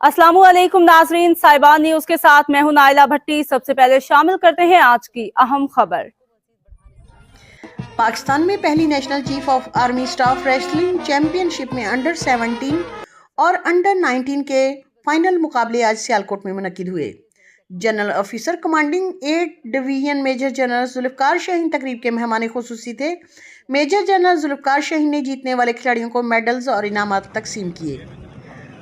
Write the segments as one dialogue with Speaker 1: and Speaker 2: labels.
Speaker 1: अस्सलामुअलैकुम नाजरीन, साहिबा न्यूज के साथ मैं हूं नाइला भट्टी। सबसे पहले शामिल करते हैं आज की अहम खबर।
Speaker 2: पाकिस्तान में पहली national chief of army staff wrestling championship में अंडर 17 और अंडर 19 के फाइनल मुकाबले आज सियालकोट में मुनक्किद हुए। General officer commanding 8 division major general Zulfiqar Shaheen तकरीब के मेहमान खुसूसी थे। मेजर जनरल जुल्फकार शाहीन ने जीतने वाले खिलाड़ियों को मेडल्स और इनामात तकसीम किए।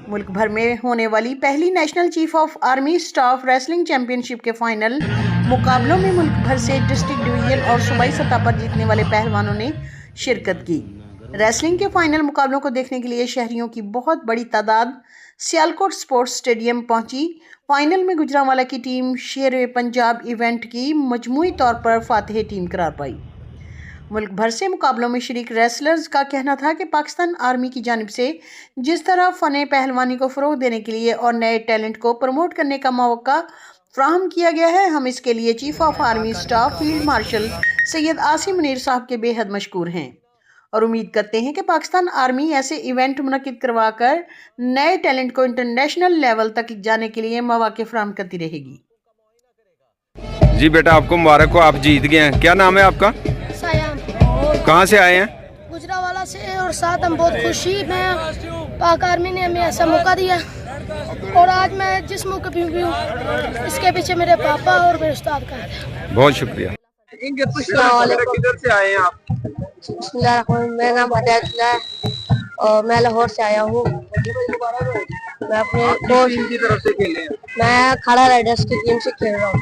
Speaker 2: मुल्क भर में होने वाली पहली national chief of army staff wrestling championship के फाइनल मुकाबलों में मुल्क भर से डिस्ट्रिक्ट डिवीजन और सूबाई सतह पर जीतने वाले पहलवानों ने शिरकत की। रेसलिंग के फाइनल मुकाबलों को देखने के लिए शहरियों की बहुत बड़ी तादाद सियालकोट स्पोर्ट्स स्टेडियम पहुंची। फाइनल में गुजरांवाला की टीम शेर पंजाब इवेंट की मजमूई तौर पर फातिह टीम करार पाई। मुल्क भर से मुकाबलों में शरीक रेसलर्स का कहना था कि पाकिस्तान आर्मी की जानिब से जिस तरह फ़न पहलवानी को फ़रोग देने के लिए और नए टैलेंट को प्रमोट करने का मौका फ्राहम किया गया है, हम इसके लिए chief of army staff field marshal Syed Asim Munir साहब के बेहद मशकूर हैं और उम्मीद करते हैं कि पाकिस्तान आर्मी ऐसे इवेंट मुनक्किद करवा कर नए टैलेंट को इंटरनेशनल लेवल तक जाने के लिए मौके फ्राहम करती रहेगी।
Speaker 3: जी बेटा, आपको मुबारक हो, आप जीत गए हैं। क्या नाम है आपका? कहाँ से आए हैं?
Speaker 4: गुजरांवाला से। और साथ हम बहुत खुशी में पाक आर्मी ने हमें ऐसा मौका दिया और आज मैं जिस मौके पे हूँ इसके पीछे मेरे पापा और मेरे उस्ताद का है।
Speaker 3: बहुत शुक्रिया।
Speaker 5: किधर से आए हैं आप?
Speaker 6: मेरा नाम है और मैं लाहौर से आया हूँ। मैं अपने कोच
Speaker 5: की तरफ से खेले हैं।
Speaker 6: मैं खाड़ा राइडर्स की टीम से खेल रहा हूँ।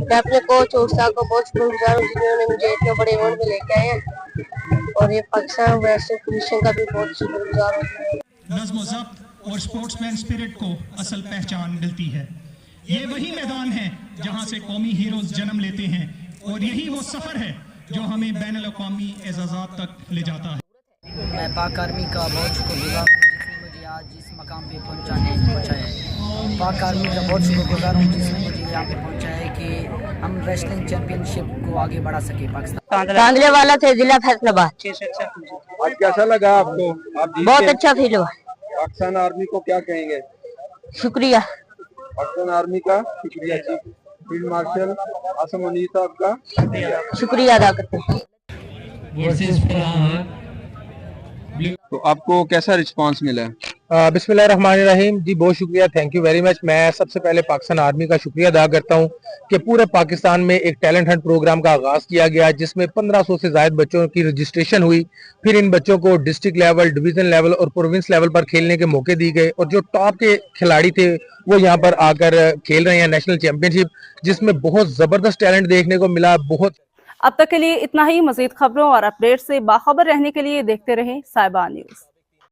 Speaker 6: मैं अपने कोच और उस्ताद को बहुत शुक्रगुजार हूँ जिन्होंने मुझे इतने बड़े इवेंट में लेके आए हैं और ये पाकिस्तान रेसलिंग कमीशन का भी बहुत शुक्रगुजार हूँ।
Speaker 7: नज़्म व ज़ब्त और स्पोर्ट्समैन स्पिरिट को असल पहचान मिलती है। ये वही मैदान है जहाँ से कौमी हीरोज जन्म लेते हैं और यही वो सफर है जो हमें बैनुल अक़वामी एज़ाज़ात तक ले जाता है।
Speaker 8: मैं पाक आर्मी का बहुत शुक्रगुजार हूँ जिसने मुझे आज इस मकाम पे पहुँचाया है। पाक आर्मी का बहुत शुक्रगुजार हूँ जिसने मुझे यहाँ पे पहुँचाया है कि हम रेसलिंग चैंपियनशिप को आगे बढ़ा सके। पाकिस्तान
Speaker 6: कांदलेवाला से जिला फैसलाबाद।
Speaker 5: आज कैसा लगा आपको? आप
Speaker 6: बहुत अच्छा फील हुआ।
Speaker 5: पाकिस्तान आर्मी को क्या कहेंगे?
Speaker 6: शुक्रिया।
Speaker 5: पाकिस्तान आर्मी का शुक्रिया। Chief field marshal Asim Munir साहब का
Speaker 6: शुक्रिया अदा करते हैं।
Speaker 5: तो आपको कैसा रिस्पांस मिला है?
Speaker 9: बिस्मिल्लाहिर्रहमानिर्रहीम। जी बहुत शुक्रिया, थैंक यू वेरी मच। मैं सबसे पहले पाकिस्तान आर्मी का शुक्रिया अदा करता हूं कि पूरे पाकिस्तान में एक टैलेंट हंट प्रोग्राम का आगाज किया गया जिसमें 1500 से ज्यादा बच्चों की रजिस्ट्रेशन हुई। फिर इन बच्चों को डिस्ट्रिक्ट लेवल, डिवीजन लेवल और प्रोविंस लेवल पर खेलने के मौके दिए गए और जो टॉप के खिलाड़ी थे वो यहाँ पर आकर खेल रहे हैं नेशनल चैंपियनशिप, जिसमें बहुत जबरदस्त टैलेंट देखने को मिला। बहुत
Speaker 1: अब तक के लिए इतना ही। मजीद खबरों और अपडेट से बाखबर रहने के लिए देखते रहें साहिबा न्यूज।